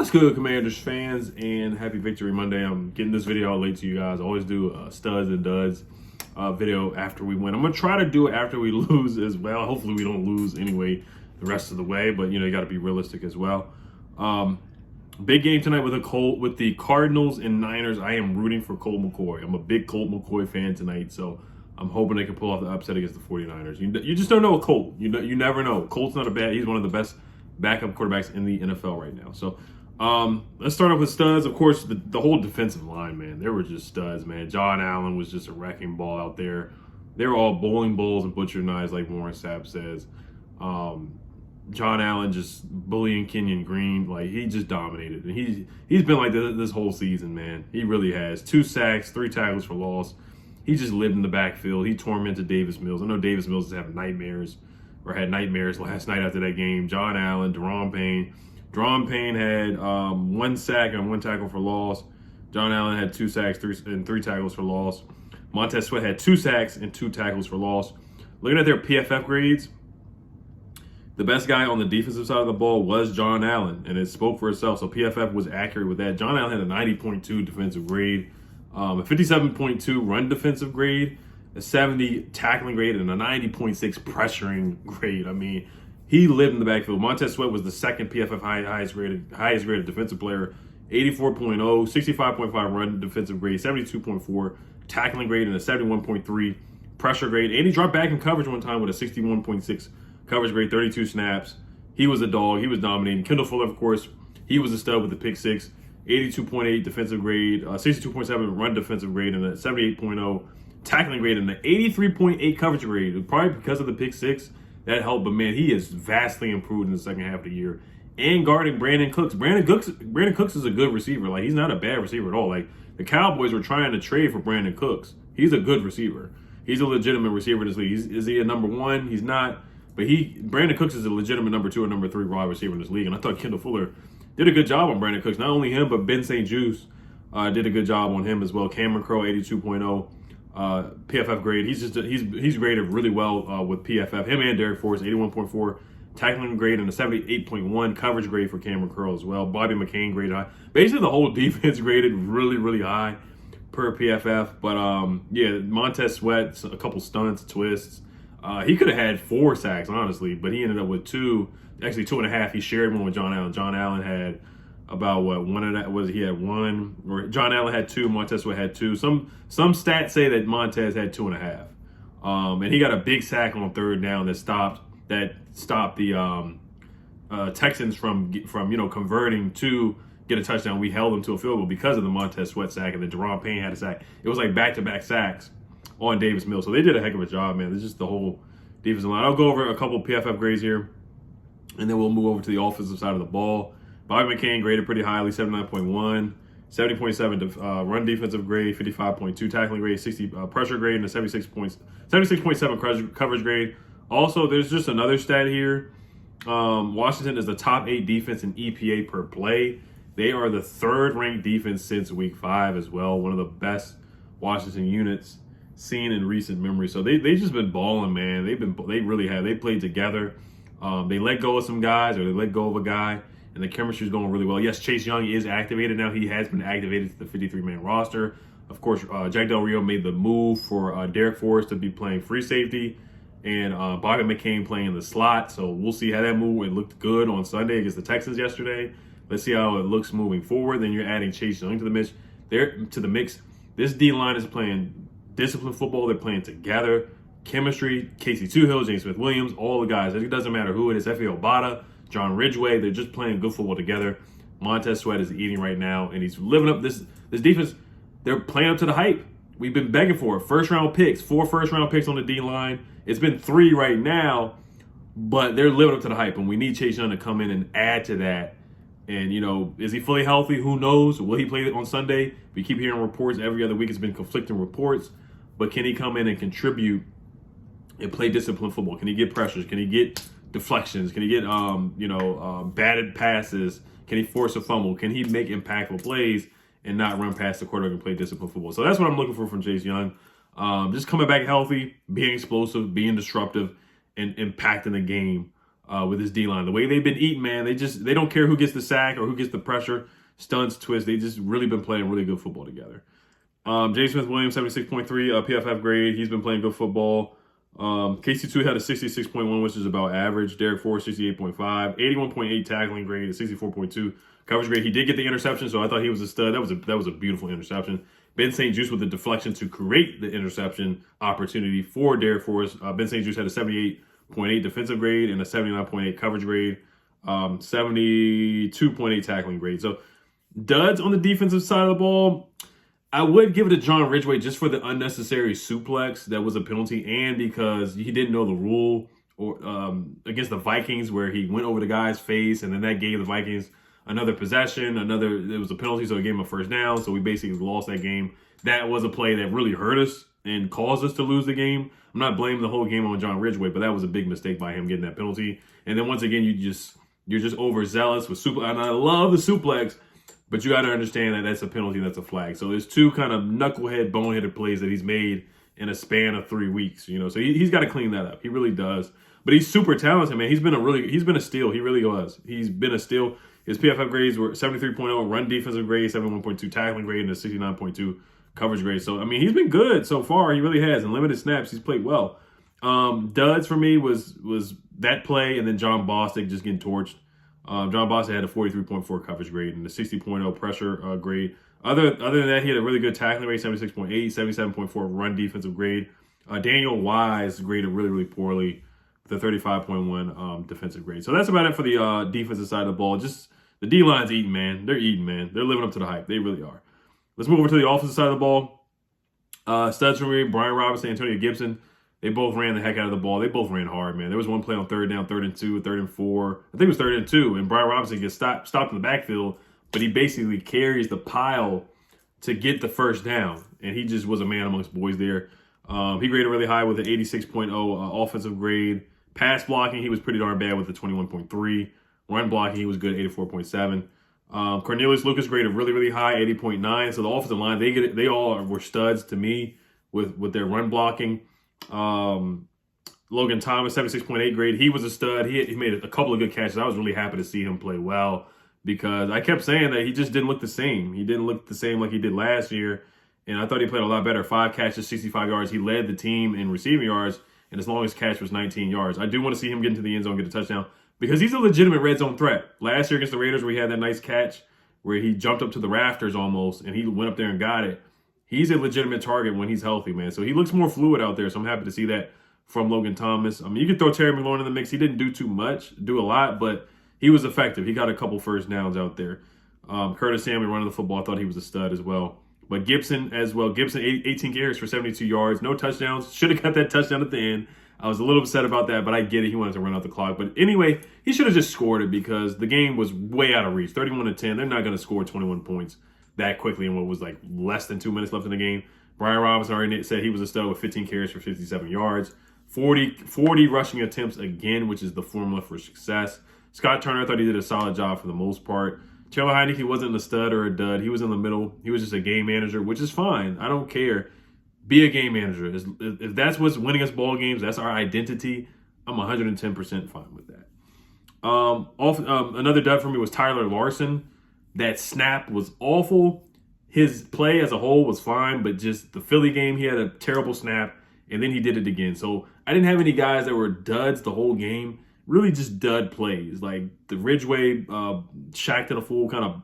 What's good, Commanders fans, and happy Victory Monday. I'm getting this video out late to you guys. I always do a Studs and Duds video after we win. I'm going to try to do it after we lose as well. Hopefully we don't lose anyway the rest of the way, but, you got to be realistic as well. Big game tonight with the Cardinals and Niners. I am rooting for Colt McCoy. I'm a big Colt McCoy fan tonight, so I'm hoping they can pull off the upset against the 49ers. You just don't know with Colt. You never know. Colt's not he's one of the best backup quarterbacks in the NFL right now. So let's start off with studs. Of course, the whole defensive line, man, they were just studs, man. John Allen was just a wrecking ball out there. They were all bowling bulls and butcher knives, like Warren Sapp says. John Allen just bullying Kenyon Green, like he just dominated, and he's been like this whole season, man. He really has. 2 sacks, 3 tackles for loss. He just lived in the backfield. He tormented Davis Mills. I know Davis Mills is having nightmares, or had nightmares last night after that game. John Allen, Daron Payne. Daron Payne had 1 sack and 1 tackle for loss. John Allen had 2 sacks and 3 tackles for loss. Montez Sweat had 2 sacks and 2 tackles for loss. Looking at their PFF grades, the best guy on the defensive side of the ball was John Allen, and it spoke for itself. So PFF was accurate with that. John Allen had a 90.2 defensive grade, a 57.2 run defensive grade, a 70 tackling grade, and a 90.6 pressuring grade. I mean, he lived in the backfield. Montez Sweat was the second PFF highest rated defensive player, 84.0, 65.5 run defensive grade, 72.4 tackling grade, and a 71.3 pressure grade. And he dropped back in coverage one time with a 61.6 coverage grade, 32 snaps. He was a dog. He was dominating. Kendall Fuller, of course, he was a stud with the pick 6, 82.8 defensive grade, 62.7 run defensive grade, and a 78.0 tackling grade, and an 83.8 coverage grade. Probably because of the pick 6, that helped. But man, he is vastly improved in the second half of the year. And guarding Brandon Cooks. Brandon Cooks is a good receiver. Like, he's not a bad receiver at all. Like, the Cowboys were trying to trade for Brandon Cooks. He's a good receiver. He's a legitimate receiver in this league. Is he a number 1? He's not. But Brandon Cooks is a legitimate number 2 or number 3 wide receiver in this league. And I thought Kendall Fuller did a good job on Brandon Cooks. Not only him, but Ben St. Juice did a good job on him as well. Cameron Crowe, 82.0 PFF grade. He's graded really well with PFF. Him and Derek Forrest, 81.4 tackling grade, and a 78.1 coverage grade for Cameron Crowe as well. Bobby McCain graded high. Basically, the whole defense graded really, really high per PFF. But yeah, Montez Sweat, a couple stunts, twists. He could have had 4 sacks, honestly, but he ended up with 2, actually 2.5. He shared one with John Allen. John Allen had about one of that was he had 1, or John Allen had 2, Montez Sweat had 2. Some stats say that Montez had 2.5. And he got a big sack on 3rd down that stopped the Texans from converting to get a touchdown. We held them to a field goal because of the Montez Sweat sack, and then Daron Payne had a sack. It was like back-to-back sacks on Davis Mills. So they did a heck of a job, man. It's just the whole defensive line. I'll go over a couple PFF grades here, and then we'll move over to the offensive side of the ball. Bobby McCain graded pretty highly, 79.1, 70.7 run defensive grade, 55.2 tackling grade, 60 pressure grade, and a 76.7 coverage grade. Also, there's just another stat here. Washington is the top 8 defense in EPA per play. They are the 3rd ranked defense since week 5 as well. One of the best Washington units seen in recent memory. So they just been balling, man. They really have. They played together. They let go of some guys, or they let go of a guy, and the chemistry is going really well. Yes, Chase Young is activated now. He has been activated to the 53-man roster. Of course, Jack Del Rio made the move for Derek Forrest to be playing free safety, and Bobby McCain playing in the slot. So we'll see how that move. It looked good on Sunday against the Texans yesterday. Let's see how it looks moving forward. Then you're adding Chase Young to the mix. This D-line is playing disciplined football. They're playing together. Chemistry, Casey Toohill, James Smith-Williams, all the guys. It doesn't matter who it is. Efe Obada, John Ridgeway. They're just playing good football together. Montez Sweat is eating right now, and he's living up this defense. They're playing up to the hype. We've been begging for it. 1st-round picks, 4 first-round picks on the D-line. It's been 3 right now, but they're living up to the hype, and we need Chase Young to come in and add to that. And, is he fully healthy? Who knows? Will he play on Sunday? We keep hearing reports every other week. It's been conflicting reports. But can he come in and contribute and play disciplined football? Can he get pressures? Can he get deflections? Can he get, batted passes? Can he force a fumble? Can he make impactful plays and not run past the quarterback and play disciplined football? So that's what I'm looking for from Chase Young. Just coming back healthy, being explosive, being disruptive, and impacting the game with his D-line. The way they've been eating, man, they don't care who gets the sack or who gets the pressure, stunts, twists. They just really been playing really good football together. James Smith-Williams, 76.3 PFF grade. He's been playing good football. KC2 had a 66.1, which is about average. Derek Ford, 68.5. 81.8 tackling grade, a 64.2 coverage grade. He did get the interception, so I thought he was a stud. That was a beautiful interception. Ben St. Juste with the deflection to create the interception opportunity for Derek Forrest. Ben St. Juste had a 78.8 defensive grade and a 79.8 coverage grade, 72.8 tackling grade. So duds on the defensive side of the ball. I would give it to John Ridgway just for the unnecessary suplex that was a penalty, and because he didn't know the rule or against the Vikings where he went over the guy's face, and then that gave the Vikings another possession. It was a penalty, so it gave him a first down. So we basically lost that game. That was a play that really hurt us and caused us to lose the game. I'm not blaming the whole game on John Ridgway, but that was a big mistake by him getting that penalty. And then once again, you're just overzealous with suplex. And I love the suplex, but you got to understand that that's a penalty, that's a flag. So there's two kind of knucklehead, boneheaded plays that he's made in a span of 3 weeks. You know, so he's got to clean that up. He really does. But he's super talented, man. He's been a steal. He really was. He's been a steal. His PFF grades were 73.0 run defensive grade, 71.2 tackling grade, and a 69.2 coverage grade. So I mean, he's been good so far. He really has. In limited snaps, he's played well. Duds for me was that play, and then John Bostic just getting torched. John Bostic had a 43.4 coverage grade and a 60.0 pressure grade. Other than that, he had a really good tackling rate, 76.8, 77.4 run defensive grade. Daniel Wise graded really, really poorly with a 35.1 defensive grade. So that's about it for the defensive side of the ball. Just the D-line's eating, man. They're eating, man. They're living up to the hype. They really are. Let's move over to the offensive side of the ball. Studs for me, Brian Robinson, Antonio Gibson. They both ran the heck out of the ball. They both ran hard, man. There was one play on third down, 3rd and 2, 3rd and 4. I think it was 3rd and 2, and Brian Robinson gets stopped in the backfield, but he basically carries the pile to get the first down, and he just was a man amongst boys there. He graded really high with an 86.0 offensive grade. Pass blocking, he was pretty darn bad with a 21.3. Run blocking, he was good, 84.7. Cornelius Lucas graded really, really high, 80.9. So the offensive line, they all were studs to me with their run blocking. Logan Thomas, 76.8 grade. He was a stud. He made a couple of good catches. I was really happy to see him play well because I kept saying that he just didn't look the same. He didn't look the same like he did last year, and I thought he played a lot better. 5 catches, 65 yards. He led the team in receiving yards, and his longest catch was 19 yards. I do want to see him get into the end zone and get a touchdown because he's a legitimate red zone threat. Last year against the Raiders where he had that nice catch where he jumped up to the rafters almost, and he went up there and got it. He's a legitimate target when he's healthy, man. So he looks more fluid out there, so I'm happy to see that from Logan Thomas. I mean, you could throw Terry McLaurin in the mix. He didn't do a lot, but he was effective. He got a couple first downs out there. Curtis Samuel running the football, I thought he was a stud as well. But Gibson as well. Gibson, 18 carries for 72 yards. No touchdowns. Should have got that touchdown at the end. I was a little upset about that, but I get it. He wanted to run out the clock. But anyway, he should have just scored it because the game was way out of reach. 31-10. They're not going to score 21 points that quickly in what was like less than 2 minutes left in the game. Brian Robinson already said he was a stud with 15 carries for 57 yards. 40 rushing attempts again, which is the formula for success. Scott Turner, I thought he did a solid job for the most part. Taylor Heineke wasn't a stud or a dud. He was in the middle. He was just a game manager, which is fine. I don't care. Be a game manager. If that's what's winning us ball games, that's our identity, I'm 110% fine with that. Another dud for me was Tyler Larson. That snap was awful. His play as a whole was fine, but just the Philly game, he had a terrible snap, and then he did it again. So I didn't have any guys that were duds the whole game. Really just dud plays. Like the Ridgeway, Shaq to the fool, kind of,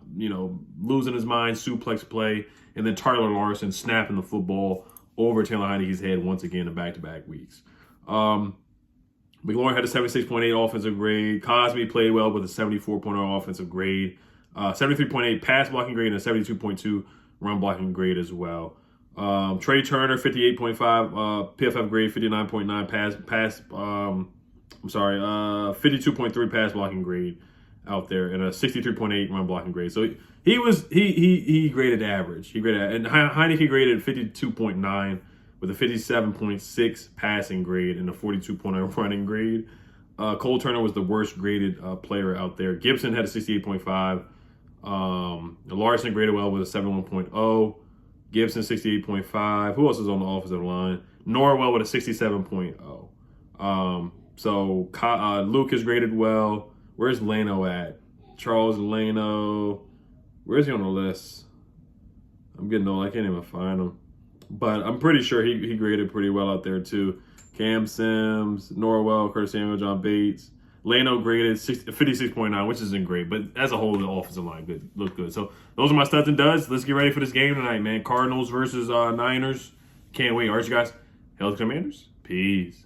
losing his mind, suplex play, and then Tyler Larson snapping the football over Taylor Heineke's head once again in back-to-back weeks. McLaurin had a 76.8 offensive grade. Cosme played well with a 74.0 offensive grade. 73.8 pass blocking grade and a 72.2 run blocking grade as well. Trey Turner, 58.5 PFF grade, 59.9 52.3 pass blocking grade out there, and a 63.8 run blocking grade. So he graded average. And Heineke graded 52.9 with a 57.6 passing grade and a 42.0 running grade. Cole Turner was the worst graded player out there. Gibson had a 68.5. Larson graded well with a 71.0. Gibson 68.5. Who else is on the offensive line? Norwell with a 67.0. So Luke is graded well. Where's Lano at? Charles Lano. Where's he on the list? I'm getting old. I can't even find him. But I'm pretty sure he graded pretty well out there too. Cam Sims, Norwell, Curtis Samuel, John Bates. Lano graded 56.9, which isn't great, but as a whole, the offensive line looked good. So those are my studs and duds. Let's get ready for this game tonight, man. Cardinals versus Niners. Can't wait. All right, you guys. Hail to Commanders. Peace.